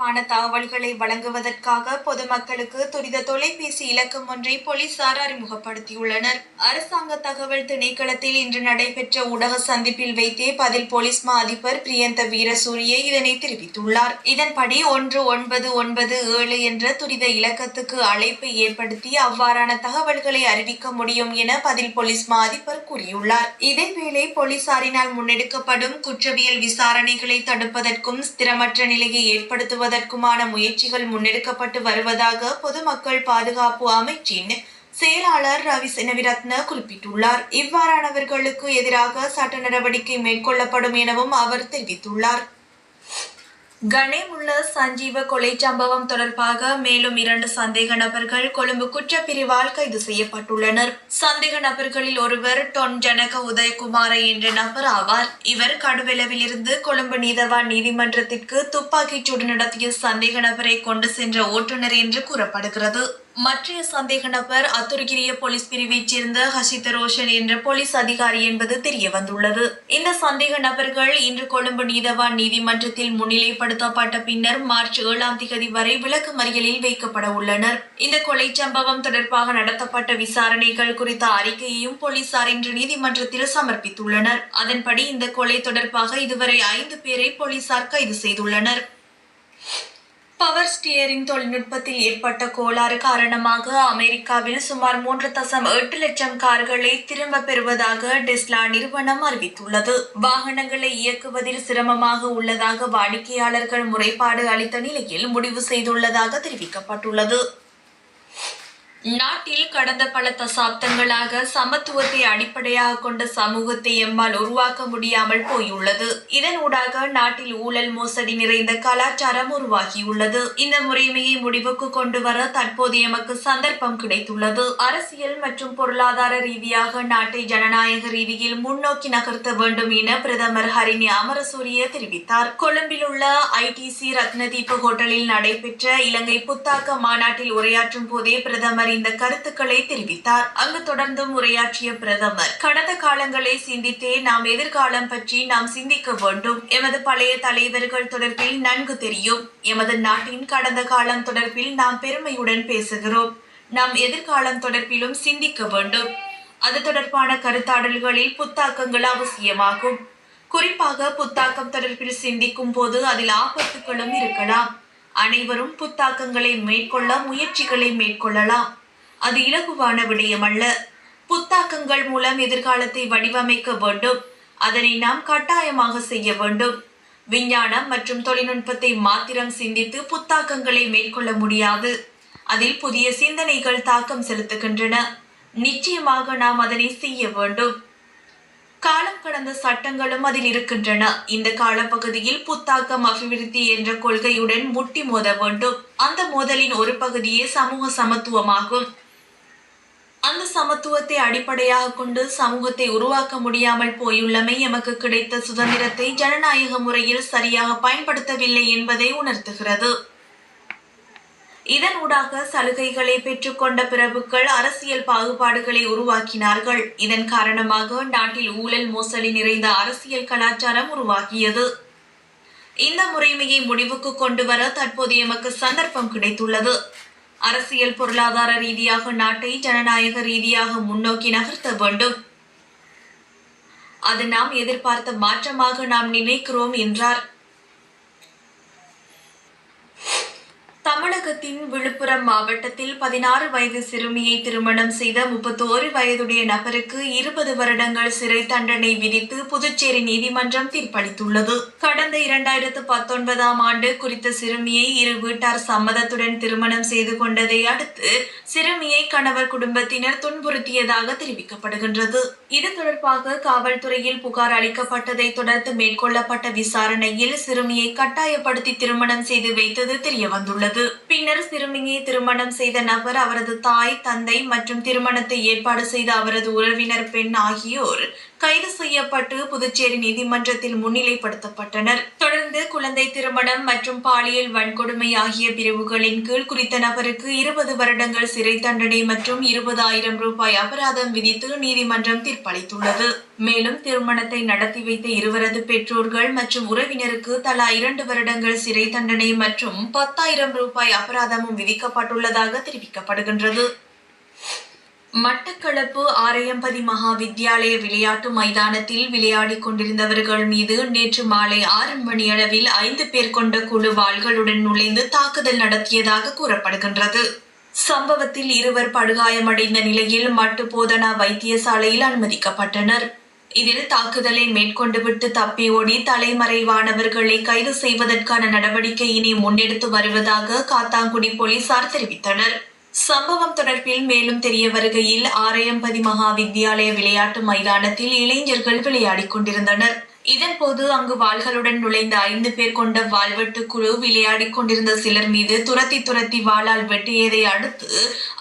தொடர்பான தகவல்களை வழங்குவதற்காக பொதுமக்களுக்கு துரித தொலைபேசி இலக்கம் ஒன்றை போலீசார் அறிமுகப்படுத்தியுள்ளனர். அரசாங்க தகவல் திணைக்களத்தில் இன்று நடைபெற்ற ஊடக சந்திப்பில் வைத்தே பதில் போலீஸ் மா அதிபர் பிரியந்த வீரசூரிய இதனை தெரிவித்துள்ளார். இதன்படி 1997 என்ற துரித இலக்கத்துக்கு அழைப்பை ஏற்படுத்தி அவ்வாறான தகவல்களை அறிவிக்க முடியும் என பதில் போலீஸ் மா அதிபர் கூறியுள்ளார். இதேவேளை போலீசாரினால் முன்னெடுக்கப்படும் குற்றவியல் விசாரணைகளை தடுப்பதற்கும் ஸ்திரமற்ற நிலையை ஏற்படுத்துவதற்குமான முயற்சிகள் முன்னெடுக்கப்பட்டு வருவதாக பொதுமக்கள் பாதுகாப்பு அமைச்சின் செயலாளர் ரவி செனவிரத்ன குறிப்பிட்டுள்ளார். இவ்வாறானவர்களுக்கு எதிராக சட்ட நடவடிக்கை மேற்கொள்ளப்படும் எனவும் அவர் தெரிவித்துள்ளார். கணேமுல்ல சஞ்சீவ கொலை சம்பவம் தொடர்பாக மேலும் 2 சந்தேக நபர்கள் கொழும்பு குற்றப்பிரிவால் கைது செய்யப்பட்டுள்ளனர். சந்தேக நபர்களில் ஒருவர் டொன் ஜனக உதயகுமார என்ற நபர் ஆவார். இவர் கடுவெலவில் இருந்து கொழும்பு நீதவான் நீதிமன்றத்திற்கு துப்பாக்கிச் சூடு நடத்திய சந்தேக நபரை கொண்டு சென்ற ஓட்டுநர் என்று கூறப்படுகிறது. மற்றைய சந்தேக நபர் அத்துருகிரிய போலீஸ் பிரிவைச் சேர்ந்த ஹசித ரோஷன் என்ற போலீஸ் அதிகாரி என்பது தெரிய வந்துள்ளது. இந்த சந்தேக நபர்கள் இன்று கொழும்பு நீதவான் நீதிமன்றத்தில் முன்னிலைப்படுத்தப்பட்ட பின்னர் மார்ச் 7ஆம் தேதி வரை விளக்கமறியலில் வைக்கப்பட உள்ளனர். இந்த கொலை சம்பவம் தொடர்பாக நடத்தப்பட்ட விசாரணைகள் குறித்த அறிக்கையையும் போலீசார் இன்று நீதிமன்றத்தில் சமர்ப்பித்துள்ளனர். அதன்படி இந்த கொலை தொடர்பாக இதுவரை 5 பேரை போலீசார் கைது செய்துள்ளனர். பவர் ஸ்டியரிங் தொழில்நுட்பத்தில் ஏற்பட்ட கோளாறு காரணமாக அமெரிக்காவில் சுமார் 3.8 லட்சம் கார்களை திரும்ப பெறுவதாக டெஸ்லா நிறுவனம் அறிவித்துள்ளது. வாகனங்களை இயக்குவதில் சிரமமாக உள்ளதாக வாடிக்கையாளர்கள் முறைப்பாடு அளித்த நிலையில் முடிவு செய்துள்ளதாக தெரிவிக்கப்பட்டுள்ளது. நாட்டில் கடந்த பல தசாப்தங்களாக சமத்துவத்தை அடிப்படையாக கொண்ட சமூகத்தை எம்மால் உருவாக்க முடியாமல் போயுள்ளது. இதனூடாக நாட்டில் ஊழல் மோசடி நிறைந்த கலாச்சாரம் உருவாகியுள்ளது. இந்த முறைமையை முடிவுக்கு கொண்டு வர தற்போது எமக்கு சந்தர்ப்பம் கிடைத்துள்ளது. அரசியல் மற்றும் பொருளாதார ரீதியாக நாட்டை ஜனநாயக ரீதியில் முன்னோக்கி நகர்த்த வேண்டும் என பிரதமர் ஹரிணி அமரசூரிய தெரிவித்தார். கொழும்பில் உள்ள ITC ரத்னதீப ஹோட்டலில் நடைபெற்ற இலங்கை புத்தாக்க மாநாட்டில் உரையாற்றும் போதே பிரதமர் இந்த கருத்துக்களை தெரிவித்தார். அங்கு தொடர்ந்தும் உரையாற்றிய பிரதமர், கடந்த காலங்களை சிந்தித்தே நாம் எதிர்காலம் பற்றி நாம் சிந்திக்க வேண்டும். எமது பழைய தலைவர்கள் தொடர்பில் நன்கு தெரியும். எமது நாட்டின் கடந்த காலம் தொடர்பில் நாம் பெருமையுடன் பேசுகிறோம். நாம் எதிர்காலம் தொடர்பிலும் சிந்திக்க வேண்டும். அது தொடர்பான கருத்தாடல்களில் புத்தாக்கங்கள் அவசியமாகும். குறிப்பாக புத்தாக்கம் தொடர்பில் சிந்திக்கும் போது அதில் ஆபத்துகளும் இருக்கலாம். அனைவரும் புத்தாக்கங்களை மேற்கொள்ள முயற்சிகளை மேற்கொள்ளலாம். அது இலகுவான விடயமல்ல. புத்தாக்கங்கள் மூலம் எதிர்காலத்தை வடிவமைக்க வேண்டும். அதனை நாம் கட்டாயமாக செய்ய வேண்டும். விஞ்ஞானம் மற்றும் தொழில்நுட்பத்தை மாத்திரம் சிந்தித்து புத்தாக்கங்களை மேற்கொள்ள முடியாது. அதில் புதிய சிந்தனைகள் தாக்கம் செலுத்துகின்றன. நிச்சயமாக நாம் அதனை செய்ய வேண்டும். காலம் கடந்த சட்டங்களும் அதில் இருக்கின்றன. இந்த காலப்பகுதியில் புத்தாக்கம் அபிவிருத்தி என்ற கொள்கையுடன் முட்டி மோத வேண்டும். அந்த மோதலின் ஒரு பகுதியே சமூக சமத்துவமாகும். அந்த சமத்துவத்தை அடிப்படையாக கொண்டு சமூகத்தை உருவாக்க முடியாமல் போயுள்ளமை எமக்கு கிடைத்த சுதந்திரத்தை ஜனநாயக முறையில் சரியாக பயன்படுத்தவில்லை என்பதை உணர்த்துகிறது. இதனூடாக சலுகைகளை பெற்றுக்கொண்ட பிரபுக்கள் அரசியல் பாகுபாடுகளை உருவாக்கினார்கள். இதன் காரணமாக நாட்டில் ஊழல் மோசடி நிறைந்த அரசியல் கலாச்சாரம் உருவாகியது. இந்த முறைமையை முடிவுக்கு கொண்டு வர தற்போது எமக்கு சந்தர்ப்பம் கிடைத்துள்ளது. அரசியல் பொருளாதார ரீதியாக நாட்டை ஜனநாயக ரீதியாக முன்னோக்கி நகர்த்த வேண்டும். அது நாம் எதிர்பார்த்த மாற்றமாக நாம் நினைக்கிறோம் என்றார். தமிழகத்தின் விழுப்புரம் மாவட்டத்தில் 16 வயது சிறுமியை திருமணம் செய்த 31 வயதுடைய நபருக்கு 20 வருடங்கள் சிறை தண்டனை விதித்து புதுச்சேரி நீதிமன்றம் தீர்ப்பளித்துள்ளது. கடந்த 2019ஆம் ஆண்டு குறித்த சிறுமியை இரு வீட்டார் சம்மதத்துடன் திருமணம் செய்து கொண்டதை அடுத்து சிறுமியை கணவர் குடும்பத்தினர் துன்புறுத்தியதாக தெரிவிக்கப்படுகின்றது. இது தொடர்பாக காவல்துறையில் புகார் அளிக்கப்பட்டதை தொடர்ந்து மேற்கொள்ளப்பட்ட விசாரணையில் சிறுமியை கட்டாயப்படுத்தி திருமணம் செய்து வைத்தது தெரிய வந்துள்ளது. பின்னர் சிறுமியை திருமணம் செய்த நபர், அவரது தாய், தந்தை மற்றும் திருமணத்தை ஏற்பாடு செய்த அவரது உறவினர் பெண் ஆகியோர் கைது செய்யப்பட்டு புதுச்சேரி நீதிமன்றத்தில் முன்னிலைப்படுத்தப்பட்டனர். தொடர்ந்து குழந்தை திருமணம் மற்றும் பாலியல் வன்கொடுமை ஆகிய பிரிவுகளின் கீழ் குறித்த நபருக்கு 20 வருடங்கள் சிறை தண்டனை மற்றும் 20,000 ரூபாய் அபராதம் விதித்து நீதிமன்றம் தீர்ப்பளித்துள்ளது. மேலும் திருமணத்தை நடத்தி வைத்த இருவரது பெற்றோர்கள் மற்றும் உறவினருக்கு தலா 2 வருடங்கள் சிறை தண்டனை மற்றும் 10,000 ரூபாய் அபராதமும் விதிக்கப்பட்டுள்ளதாக தெரிவிக்கப்படுகின்றது. மட்டக்களப்பு ஆரையம்பதி மகா வித்தியாலய விளையாட்டு மைதானத்தில் விளையாடிக் கொண்டிருந்தவர்கள் மீது நேற்று மாலை 6 மணியளவில் 5 பேர் கொண்ட குழு வாள்களுடன் நுழைந்து தாக்குதல் நடத்தியதாக கூறப்படுகின்றது. சம்பவத்தில் இருவர் படுகாயமடைந்த நிலையில் மட்டு போதனா வைத்தியசாலையில் அனுமதிக்கப்பட்டனர். இதில் தாக்குதலை மேற்கொண்டுவிட்டு தப்பி ஓடி தலைமறைவானவர்களை கைது செய்வதற்கான நடவடிக்கையினை முன்னெடுத்து வருவதாக காத்தான்குடி போலீசார் தெரிவித்தனர். சம்பவம் தொடர்பில் மேலும் தெரிய வருகையில் ஆரையம்பதி மகா வித்தியாலய விளையாட்டு மைதானத்தில் இளைஞர்கள் விளையாடிக் கொண்டிருந்தனர். இதன்போது அங்கு வாள்களுடன் நுழைந்த 5 பேர் கொண்ட வாள்வெட்டு குழு விளையாடிக் கொண்டிருந்த சிலர் மீது துரத்தி வாளால் வெட்டியதை அடுத்து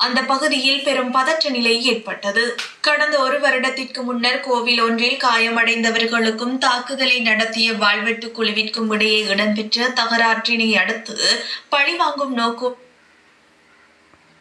அந்த பகுதியில் பெரும் பதற்ற நிலை ஏற்பட்டது. கடந்த 1 வருடத்திற்கு முன்னர் கோவில் ஒன்றில் காயமடைந்தவர்களுக்கும் தாக்குதலை நடத்திய வாள்வெட்டு குழுவிற்கும் இடையே இடம்பெற்ற தகராற்றினை அடுத்து பழிவாங்கும் நோக்கம்